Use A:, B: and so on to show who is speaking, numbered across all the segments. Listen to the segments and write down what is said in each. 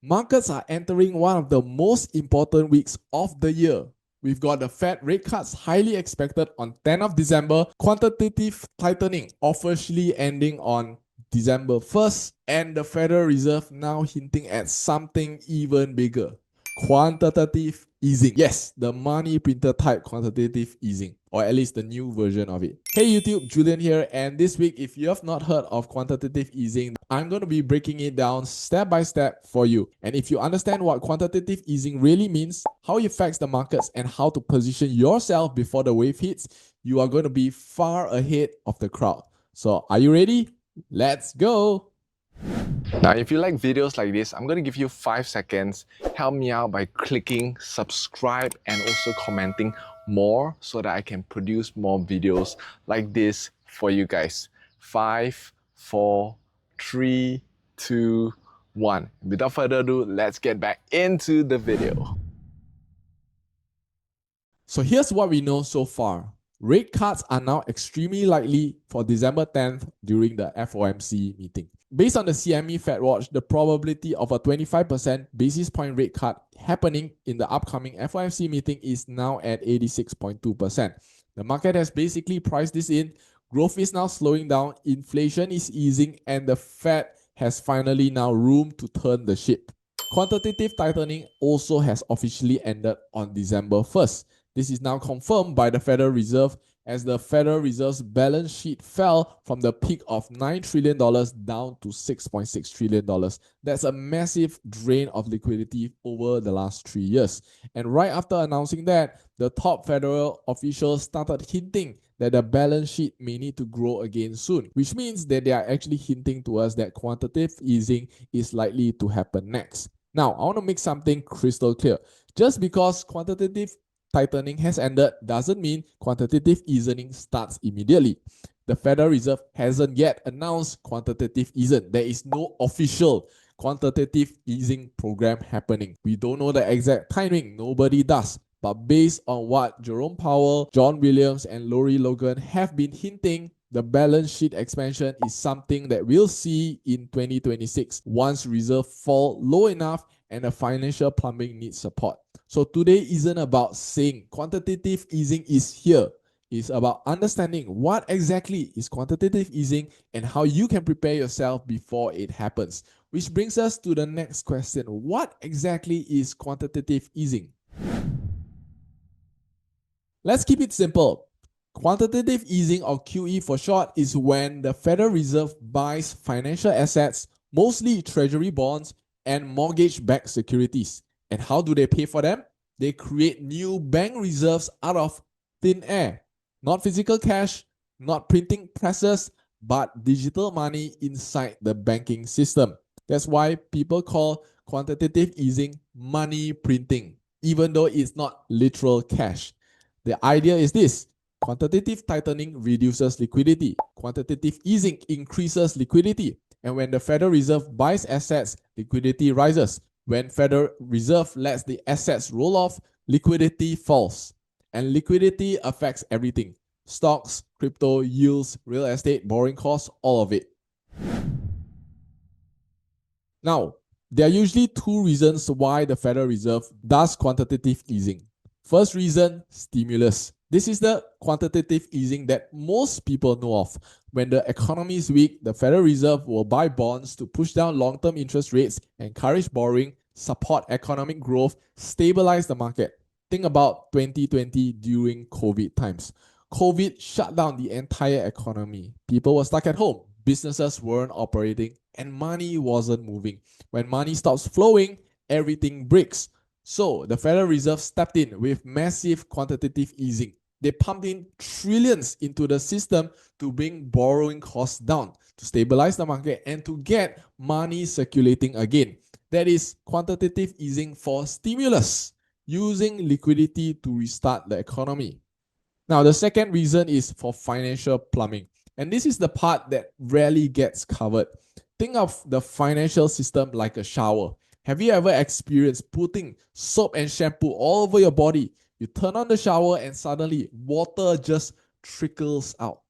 A: Markets are entering one of the most important weeks of the year. We've got the Fed rate cuts highly expected on 10th of December, quantitative tightening officially ending on December 1st, and the Federal Reserve now hinting at something even bigger. Quantitative easing. Yes, the money printer type quantitative easing, or at least the new version of it. Hey YouTube, Julian here, and this week, if you have not heard of quantitative easing, I'm going to be breaking it down step by step for you. And if you understand what quantitative easing really means, how it affects the markets, and how to position yourself before the wave hits, you are going to be far ahead of the crowd. So are you ready? Let's go!
B: Now, if you like videos like this, I'm going to give you 5 seconds. Help me out by clicking subscribe and also commenting more so that I can produce more videos like this for you guys. 5, 4, 3, 2, 1. Without further ado, let's get back into the video.
A: So here's what we know so far. Rate cuts are now extremely likely for December 10th during the FOMC meeting. Based on the CME Fed Watch, the probability of a 25% basis point rate cut happening in the upcoming FOMC meeting is now at 86.2%. The market has basically priced this in. Growth is now slowing down, inflation is easing, and the Fed has finally now room to turn the ship. Quantitative tightening also has officially ended on December 1st. This is now confirmed by the Federal Reserve as the Federal Reserve's balance sheet fell from the peak of $9 trillion down to $6.6 trillion. That's a massive drain of liquidity over the last 3 years. And right after announcing that, the top federal officials started hinting that the balance sheet may need to grow again soon, which means that they are actually hinting to us that quantitative easing is likely to happen next. Now, I want to make something crystal clear. Just because quantitative tightening has ended doesn't mean quantitative easing starts immediately. The Federal Reserve hasn't yet announced quantitative easing. There is no official quantitative easing program happening. We don't know the exact timing. Nobody does. But based on what Jerome Powell, John Williams, and Lori Logan have been hinting, the balance sheet expansion is something that we'll see in 2026 once reserves fall low enough and the financial plumbing needs support. So today isn't about saying quantitative easing is here. It's about understanding what exactly is quantitative easing and how you can prepare yourself before it happens. Which brings us to the next question. What exactly is quantitative easing? Let's keep it simple. Quantitative easing, or QE for short, is when the Federal Reserve buys financial assets, mostly treasury bonds and mortgage-backed securities. And how do they pay for them? They create new bank reserves out of thin air. Not physical cash, not printing presses, but digital money inside the banking system. That's why people call quantitative easing money printing, even though it's not literal cash. The idea is this: quantitative tightening reduces liquidity. Quantitative easing increases liquidity. And when the Federal Reserve buys assets, liquidity rises. When Federal Reserve lets the assets roll off, liquidity falls. And liquidity affects everything: stocks, crypto, yields, real estate, borrowing costs, all of it. Now, there are usually two reasons why the Federal Reserve does quantitative easing. First reason, stimulus. This is the quantitative easing that most people know of. When the economy is weak, the Federal Reserve will buy bonds to push down long-term interest rates, encourage borrowing, support economic growth, stabilize the market. Think about 2020 during COVID times. COVID shut down the entire economy. People were stuck at home. Businesses weren't operating and money wasn't moving. When money stops flowing, everything breaks. So the Federal Reserve stepped in with massive quantitative easing. They pumped in trillions into the system to bring borrowing costs down, to stabilize the market, and to get money circulating again. That is quantitative easing for stimulus, using liquidity to restart the economy. Now, the second reason is for financial plumbing. And this is the part that rarely gets covered. Think of the financial system like a shower. Have you ever experienced putting soap and shampoo all over your body? You turn on the shower and suddenly water just trickles out.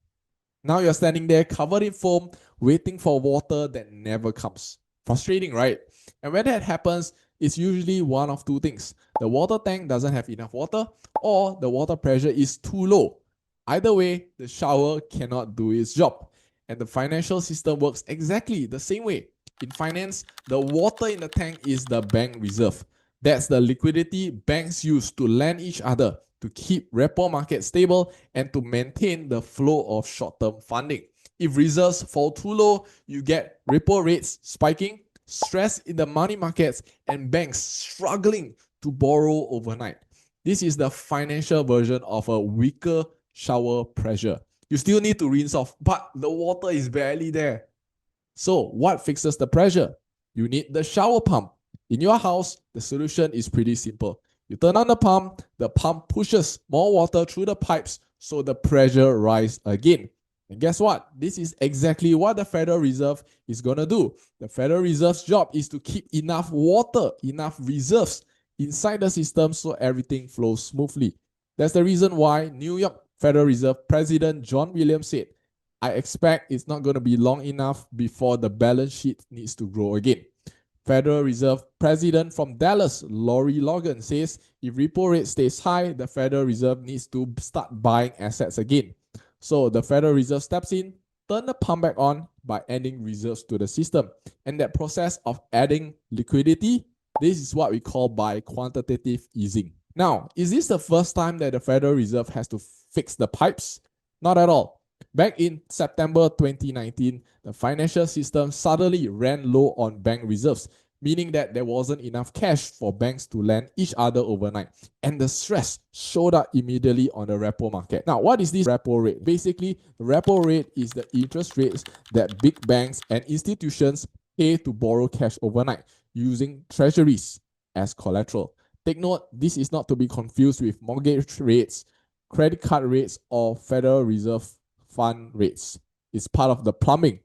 A: Now you're standing there covered in foam, waiting for water that never comes. Frustrating, right? And when that happens, it's usually one of two things. The water tank doesn't have enough water, or the water pressure is too low. Either way, the shower cannot do its job. And the financial system works exactly the same way. In finance, the water in the tank is the bank reserve. That's the liquidity banks use to lend each other to keep repo market stable and to maintain the flow of short-term funding. If reserves fall too low, you get repo rates spiking, stress in the money markets, and banks struggling to borrow overnight. This is the financial version of a weaker shower pressure. You still need to rinse off, but the water is barely there. So what fixes the pressure? You need the shower pump. In your house, the solution is pretty simple. You turn on the pump pushes more water through the pipes so the pressure rises again. And guess what? This is exactly what the Federal Reserve is going to do. The Federal Reserve's job is to keep enough water, enough reserves inside the system so everything flows smoothly. That's the reason why New York Federal Reserve President John Williams said, I expect it's not going to be long enough before the balance sheet needs to grow again. Federal Reserve President from Dallas, Lori Logan, says if repo rate stays high, the Federal Reserve needs to start buying assets again. So the Federal Reserve steps in, turn the pump back on by adding reserves to the system. And that process of adding liquidity, this is what we call by quantitative easing. Now, is this the first time that the Federal Reserve has to fix the pipes? Not at all. Back in September 2019, the financial system suddenly ran low on bank reserves, meaning that there wasn't enough cash for banks to lend each other overnight. And the stress showed up immediately on the repo market. Now, what is this repo rate? Basically, the repo rate is the interest rates that big banks and institutions pay to borrow cash overnight using treasuries as collateral. Take note, this is not to be confused with mortgage rates, credit card rates, or Federal Reserve fund rates. It's part of the plumbing.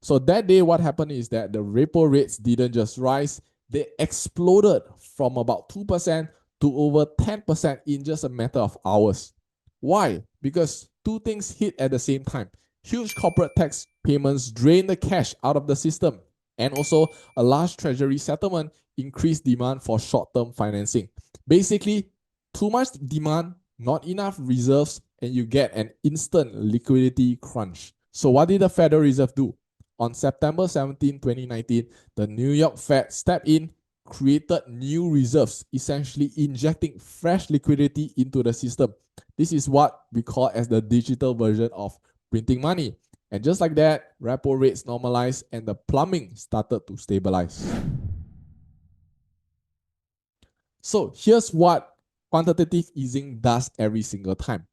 A: So that day, what happened is that the repo rates didn't just rise, they exploded from about 2% to over 10% in just a matter of hours. Why? Because two things hit at the same time. Huge corporate tax payments drained the cash out of the system, and also a large treasury settlement increased demand for short-term financing. Basically, too much demand, not enough reserves, and you get an instant liquidity crunch. So what did the Federal Reserve do? On September 17, 2019, the New York Fed stepped in, created new reserves, essentially injecting fresh liquidity into the system. This is what we call as the digital version of printing money. And just like that, repo rates normalized and the plumbing started to stabilize. So here's what quantitative easing does every single time.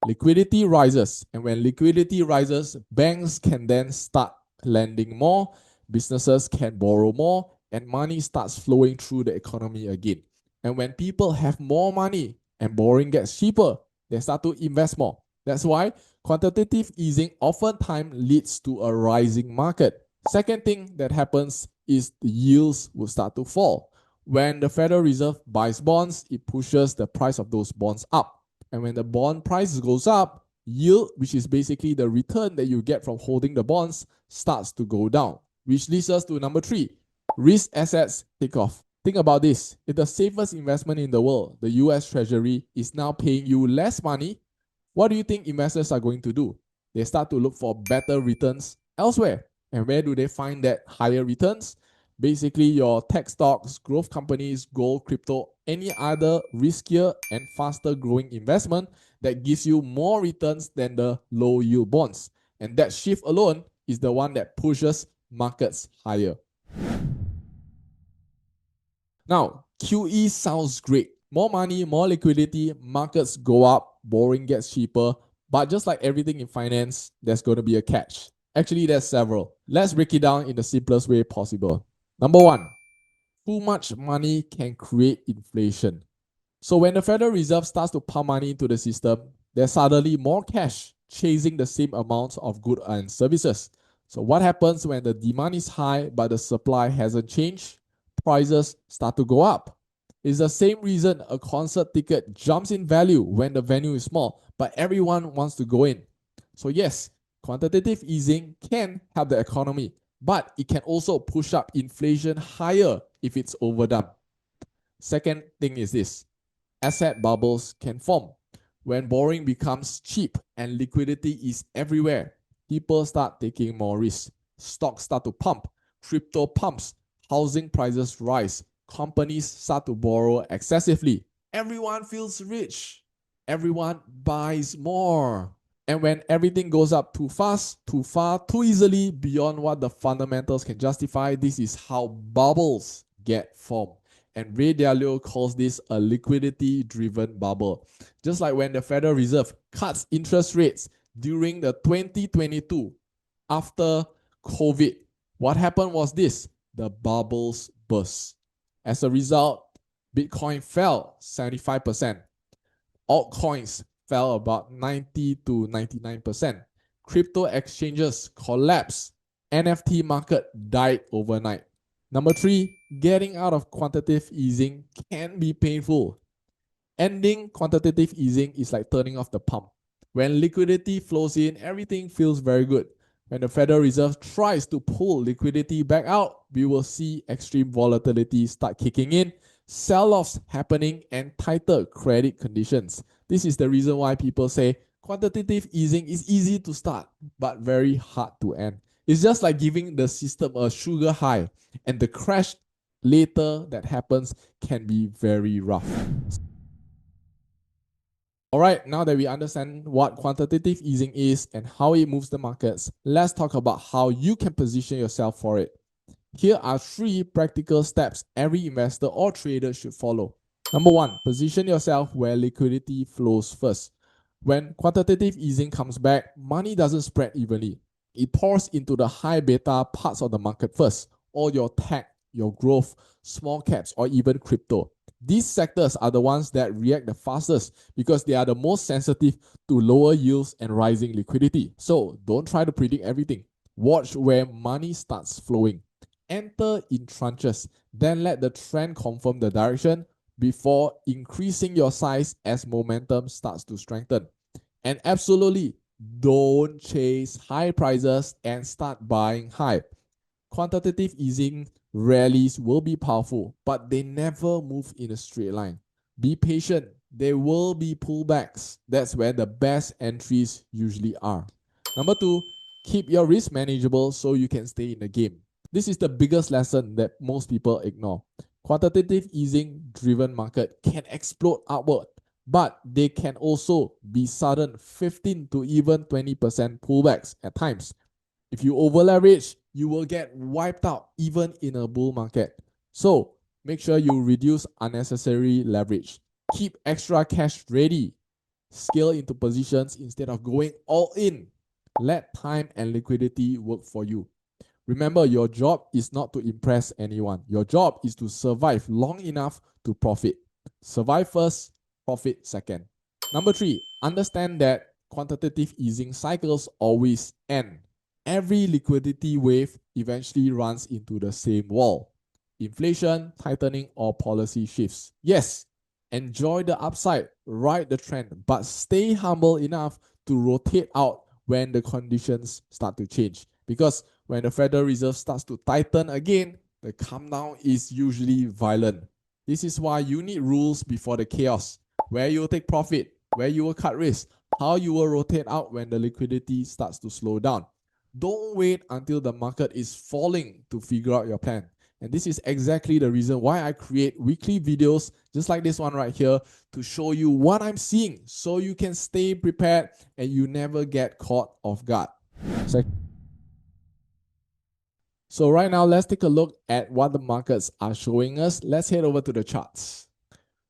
A: Liquidity rises, and when liquidity rises, banks can then start lending more, businesses can borrow more, and money starts flowing through the economy again. And when people have more money and borrowing gets cheaper, they start to invest more. That's why quantitative easing oftentimes leads to a rising market. Second thing that happens is the yields will start to fall. When the Federal Reserve buys bonds, it pushes the price of those bonds up. And when the bond price goes up, yield, which is basically the return that you get from holding the bonds, starts to go down. Which leads us to number 3, risk assets take off. Think about this. If the safest investment in the world, the US Treasury, is now paying you less money, what do you think investors are going to do? They start to look for better returns elsewhere. And where do they find that higher returns? Basically, your tech stocks, growth companies, gold, crypto, any other riskier and faster growing investment that gives you more returns than the low yield bonds. And that shift alone is the one that pushes markets higher. Now, QE sounds great. More money, more liquidity, markets go up, borrowing gets cheaper. But just like everything in finance, there's going to be a catch. Actually, there's several. Let's break it down in the simplest way possible. Number 1, too much money can create inflation. So when the Federal Reserve starts to pump money into the system, there's suddenly more cash chasing the same amounts of goods and services. So what happens when the demand is high but the supply hasn't changed? Prices start to go up. It's the same reason a concert ticket jumps in value when the venue is small, but everyone wants to go in. So yes, quantitative easing can help the economy, but it can also push up inflation higher if it's overdone. Second thing is this: asset bubbles can form. When borrowing becomes cheap and liquidity is everywhere, people start taking more risks. Stocks start to pump, crypto pumps, housing prices rise, companies start to borrow excessively. Everyone feels rich. Everyone buys more. And when everything goes up too fast, too far, too easily beyond what the fundamentals can justify, this is how bubbles get formed. And Ray Dalio calls this a liquidity-driven bubble. Just like when the Federal Reserve cuts interest rates during the 2022 after COVID, what happened was this: the bubbles burst. As a result, Bitcoin fell 75%. Altcoins fell about 90 to 99%. Crypto exchanges collapsed. NFT market died overnight. Number three, getting out of quantitative easing can be painful. Ending quantitative easing is like turning off the pump. When liquidity flows in, everything feels very good. When the Federal Reserve tries to pull liquidity back out, we will see extreme volatility start kicking in, sell-offs happening, and tighter credit conditions. This is the reason why people say quantitative easing is easy to start, but very hard to end. It's just like giving the system a sugar high, and the crash later that happens can be very rough. All right, now that we understand what quantitative easing is and how it moves the markets, let's talk about how you can position yourself for it. Here are 3 practical steps every investor or trader should follow. Number 1, position yourself where liquidity flows first. When quantitative easing comes back, money doesn't spread evenly. It pours into the high beta parts of the market first, or your tech, your growth, small caps, or even crypto. These sectors are the ones that react the fastest because they are the most sensitive to lower yields and rising liquidity. So don't try to predict everything. Watch where money starts flowing. Enter in tranches, then let the trend confirm the direction before increasing your size as momentum starts to strengthen. And absolutely, don't chase high prices and start buying high. Quantitative easing rallies will be powerful, but they never move in a straight line. Be patient. There will be pullbacks. That's where the best entries usually are. Number 2, keep your risk manageable so you can stay in the game. This is the biggest lesson that most people ignore. Quantitative easing driven market can explode upward, but they can also be sudden 15 to even 20% pullbacks at times. If you over leverage, you will get wiped out even in a bull market. So make sure you reduce unnecessary leverage. Keep extra cash ready. Scale into positions instead of going all in. Let time and liquidity work for you. Remember, your job is not to impress anyone. Your job is to survive long enough to profit. Survive first, profit second. Number 3, understand that quantitative easing cycles always end. Every liquidity wave eventually runs into the same wall: inflation, tightening, or policy shifts. Yes, enjoy the upside, ride the trend, but stay humble enough to rotate out when the conditions start to change. Because when the Federal Reserve starts to tighten again, the come down is usually violent. This is why you need rules before the chaos: where you will take profit, where you will cut risk, how you will rotate out when the liquidity starts to slow down. Don't wait until the market is falling to figure out your plan. And this is exactly the reason why I create weekly videos just like this one right here to show you what I'm seeing so you can stay prepared and you never get caught off guard. So right now, let's take a look at what the markets are showing us. Let's head over to the charts.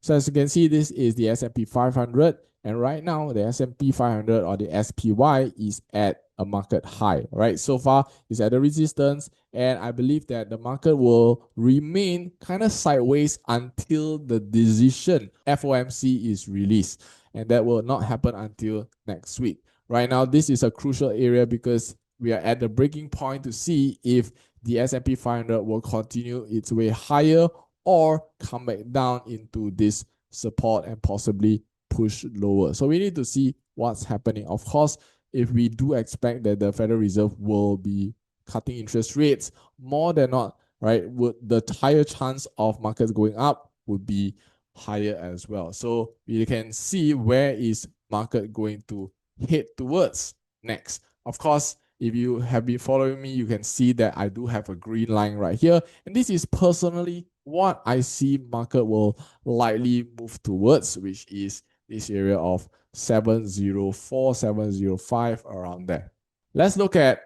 A: So as you can see, this is the S&P 500. And right now, the S&P 500 or the SPY is at a market high, right? So far, it's at a resistance. And I believe that the market will remain kind of sideways until the decision FOMC is released. And that will not happen until next week. Right now, this is a crucial area because we are at the breaking point to see if the S&P 500 will continue its way higher or come back down into this support and possibly push lower. So we need to see what's happening. Of course, if we do expect that the Federal Reserve will be cutting interest rates, more than not, right, would the higher chance of markets going up would be higher as well. So you can see where is market going to head towards next. Of course, if you have been following me, you can see that I do have a green line right here. And this is personally what I see market will likely move towards, which is this area of 704, 705, around there. Let's look at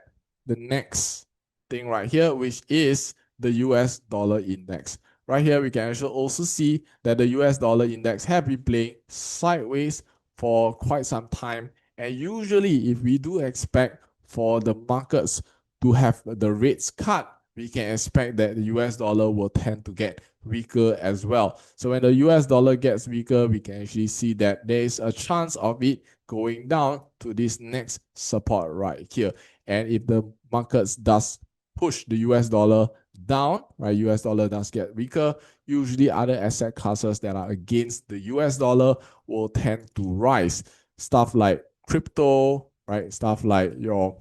A: the next thing right here, which is the US dollar index. Right here, we can actually also see that the US dollar index have been playing sideways for quite some time. And usually, if we do expect for the markets to have the rates cut, we can expect that the US dollar will tend to get weaker as well. So when the US dollar gets weaker, we can actually see that there is a chance of it going down to this next support right here. And if the markets does push the US dollar down, right, US dollar does get weaker, usually other asset classes that are against the US dollar will tend to rise. Stuff like crypto, right, stuff like your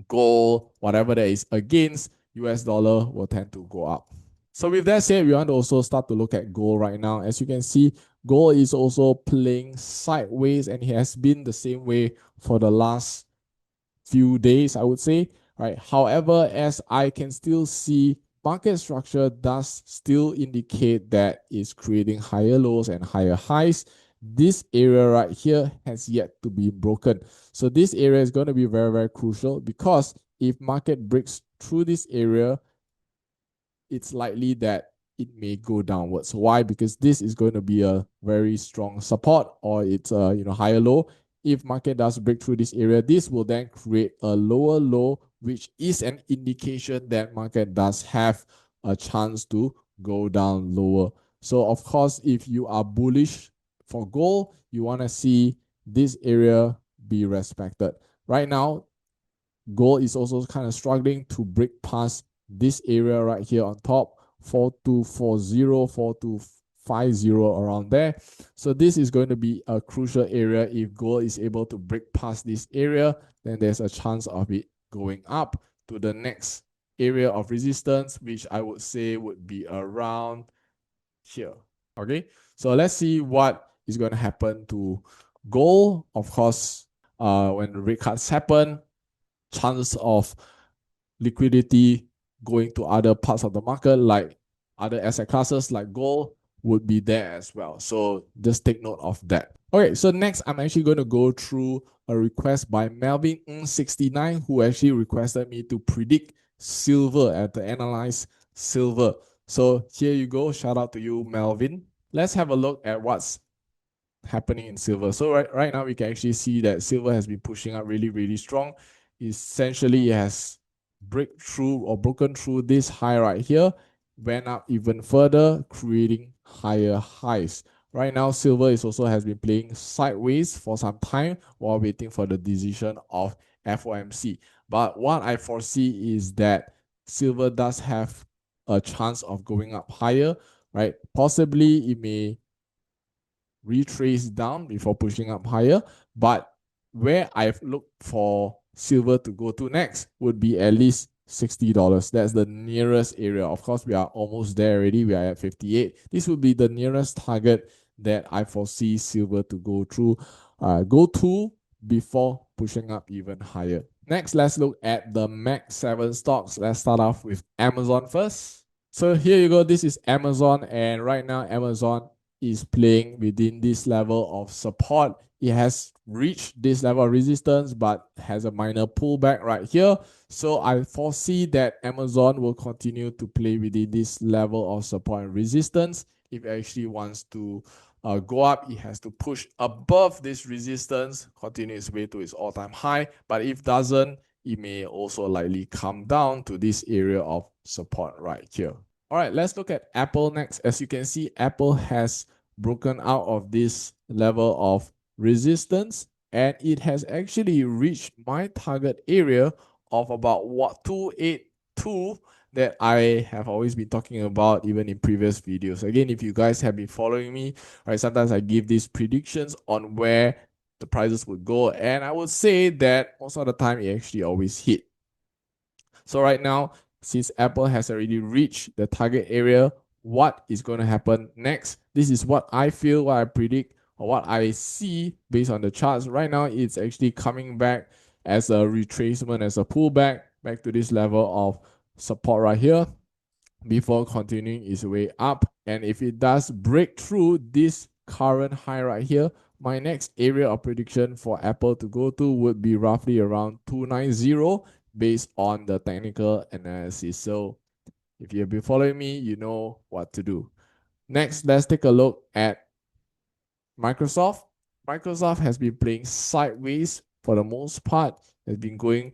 A: gold, whatever that is against US dollar will tend to go up. So with that said, we want to also start to look at gold right now. As you can see, gold is also playing sideways, and it has been the same way for the last few days, I would say, right? However, as I can still see, market structure does still indicate that it's creating higher lows and higher highs. This area right here has yet to be broken. So this area is going to be very, very crucial, because if market breaks through this area, it's likely that it may go downwards. Why? Because this is going to be a very strong support, or it's a higher low. If market does break through this area, this will then create a lower low, which is an indication that market does have a chance to go down lower. So of course, if you are bullish for gold, you want to see this area be respected. Right now, gold is also kind of struggling to break past this area right here on top, 4240, 4250, around there. So this is going to be a crucial area. If gold is able to break past this area, then there's a chance of it going up to the next area of resistance, which I would say would be around here. Okay, so let's see what is going to happen to gold. Of course, when the rate cuts happen, chances of liquidity going to other parts of the market, like other asset classes like gold, would be there as well. So just take note of that. Okay, so next I'm actually going to go through a request by Melvin69, who actually requested me to predict silver and to analyze silver. So here you go. Shout out to you, Melvin. Let's have a look at what's happening in silver. So right now we can actually see that silver has been pushing up really, really strong. Essentially, it has broken through this high right here, went up even further, creating higher highs. Right now, silver is also has been playing sideways for some time while waiting for the decision of FOMC. But what I foresee is that silver does have a chance of going up higher, right? Possibly it may retrace down before pushing up higher. But where I've looked for silver to go to next would be at least $60. That's the nearest area. Of course, we are almost there already. We are at 58. This would be the nearest target that I foresee silver to go to before pushing up even higher. Next, let's look at the Mag 7 stocks. Let's start off with Amazon first. So here you go. This is Amazon, and right now Amazon is playing within this level of support. It has reached this level of resistance, but has a minor pullback right here. So I foresee that Amazon will continue to play within this level of support and resistance. If it actually wants to go up, it has to push above this resistance, continue its way to its all-time high. But if doesn't, it may also likely come down to this area of support right here. All right, let's look at Apple next. As you can see, Apple has broken out of this level of resistance, and it has actually reached my target area of about 282 that I have always been talking about even in previous videos. Again, if you guys have been following me, right, sometimes I give these predictions on where the prices would go, and I would say that most of the time it actually always hit. So right now, since Apple has already reached the target area, what is going to happen next? This is what I feel, what I predict, or what I see based on the charts. Right now, it's actually coming back as a retracement, as a pullback, back to this level of support right here before continuing its way up. And if it does break through this current high right here, my next area of prediction for Apple to go to would be roughly around 290 based on the technical analysis. So if you've been following me, you know what to do. Next, let's take a look at Microsoft. Microsoft has been playing sideways for the most part, has been going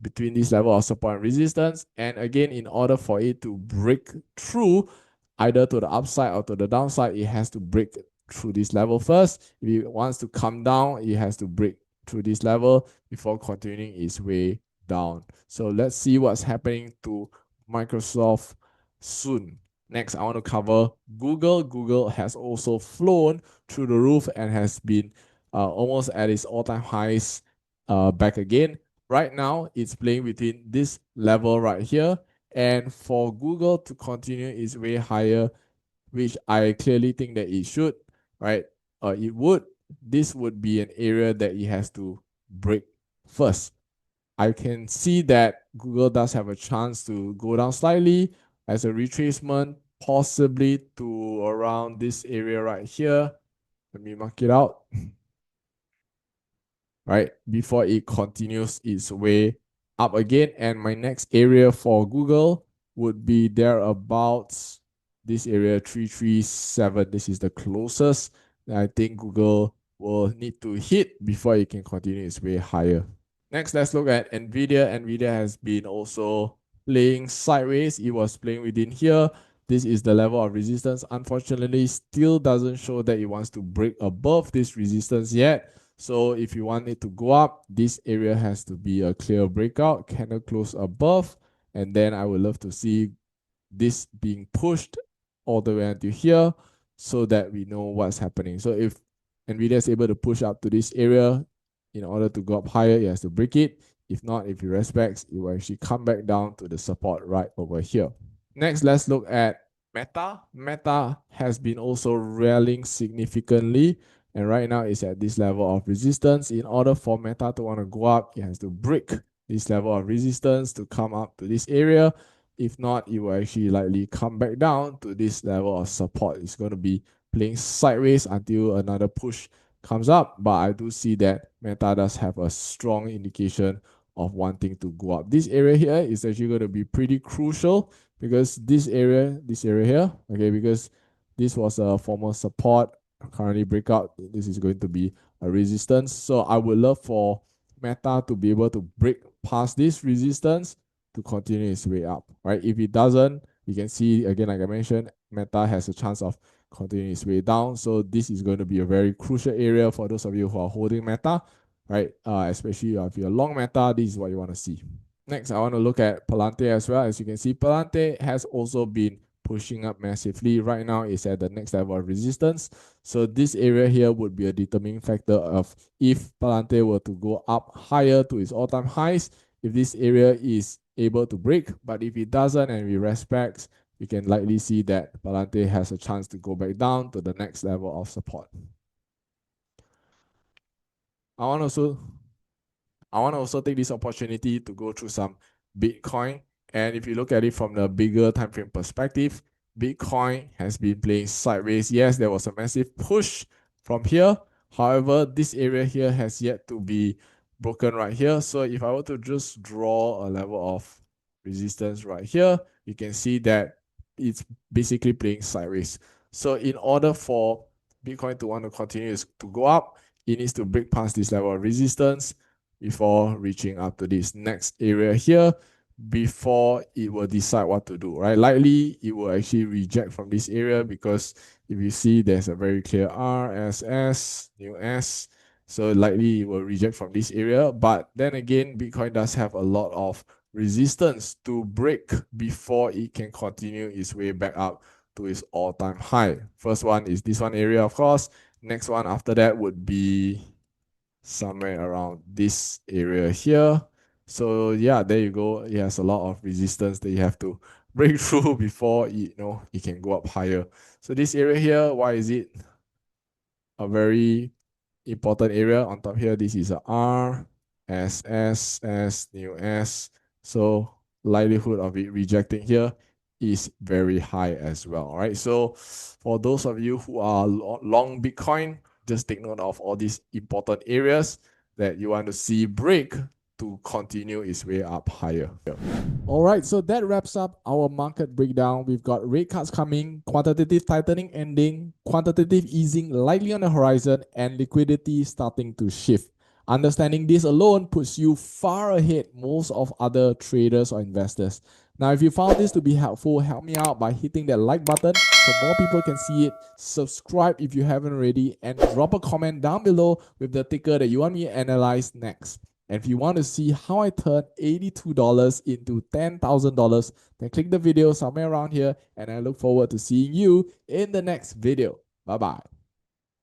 A: between this level of support and resistance. And again, in order for it to break through either to the upside or to the downside, it has to break through this level first. If it wants to come down, it has to break through this level before continuing its way down. So let's see what's happening to Microsoft soon. Next, I want to cover Google. Google has also flown through the roof and has been almost at its all-time highs back again. Right now, it's playing within this level right here. And for Google to continue its way higher, which I clearly think that it should, right? It would. This would be an area that it has to break first. I can see that Google does have a chance to go down slightly as a retracement, possibly to around this area right here. Let me mark it out, right? Before it continues its way up again. And my next area for Google would be thereabouts this area 337. This is the closest that I think Google will need to hit before it can continue its way higher. Next, let's look at Nvidia. Nvidia has been also playing sideways. It was playing within here. This is the level of resistance. Unfortunately, still doesn't show that it wants to break above this resistance yet. So if you want it to go up, this area has to be a clear breakout, candle close above. And then I would love to see this being pushed all the way until here so that we know what's happening. So if Nvidia is able to push up to this area in order to go up higher, it has to break it. If not, if it respects, it will actually come back down to the support right over here. Next, let's look at Meta. Meta has been also rallying significantly, and right now it's at this level of resistance. In order for Meta to want to go up, it has to break this level of resistance to come up to this area. If not, it will actually likely come back down to this level of support. It's going to be playing sideways until another push comes up, but I do see that Meta does have a strong indication of wanting to go up. This area here is actually going to be pretty crucial because this area here, okay, because this was a former support, currently breakout, this is going to be a resistance. So I would love for Meta to be able to break past this resistance to continue its way up, right? If it doesn't, you can see again, like I mentioned, Meta has a chance of continuing its way down. So this is going to be a very crucial area for those of you who are holding Meta, right? Especially if you're long Meta, this is what you want to see. Next, I want to look at Palante as well. As you can see, Palante has also been pushing up massively. Right now, it's at the next level of resistance. So this area here would be a determining factor of if Palante were to go up higher to its all-time highs, if this area is able to break. But if it doesn't and it respects, you can likely see that Palante has a chance to go back down to the next level of support. I want also I want to also take this opportunity to go through some Bitcoin. And if you look at it from the bigger time frame perspective, Bitcoin has been playing sideways. Yes, there was a massive push from here. However, this area here has yet to be broken right here. So if I were to just draw a level of resistance right here, you can see that it's basically playing sideways. So in order for Bitcoin to want to continue to go up, it needs to break past this level of resistance before reaching up to this next area here before it will decide what to do, right? Likely it will actually reject from this area because if you see there's a very clear RSS, new S, so likely it will reject from this area. But then again, Bitcoin does have a lot of resistance to break before it can continue its way back up to its all-time high. First one is this one area, of course. Next one after that would be somewhere around this area here. So yeah, there you go. It has a lot of resistance that you have to break through before it can go up higher. So this area here, why is it a very important area? On top here, this is a R, S, S, S, new S. So likelihood of it rejecting here is very high as well. All right. So for those of you who are long Bitcoin, just take note of all these important areas that you want to see break to continue its way up higher. All right, so that wraps up our market breakdown. We've got rate cuts coming, quantitative tightening ending, quantitative easing likely on the horizon, and liquidity starting to shift. Understanding this alone puts you far ahead most of other traders or investors. Now, if you found this to be helpful, help me out by hitting that like button so more people can see it. Subscribe if you haven't already, and drop a comment down below with the ticker that you want me to analyze next. And if you want to see how I turn $82 into $10,000, then click the video somewhere around here, and I look forward to seeing you in the next video. Bye bye.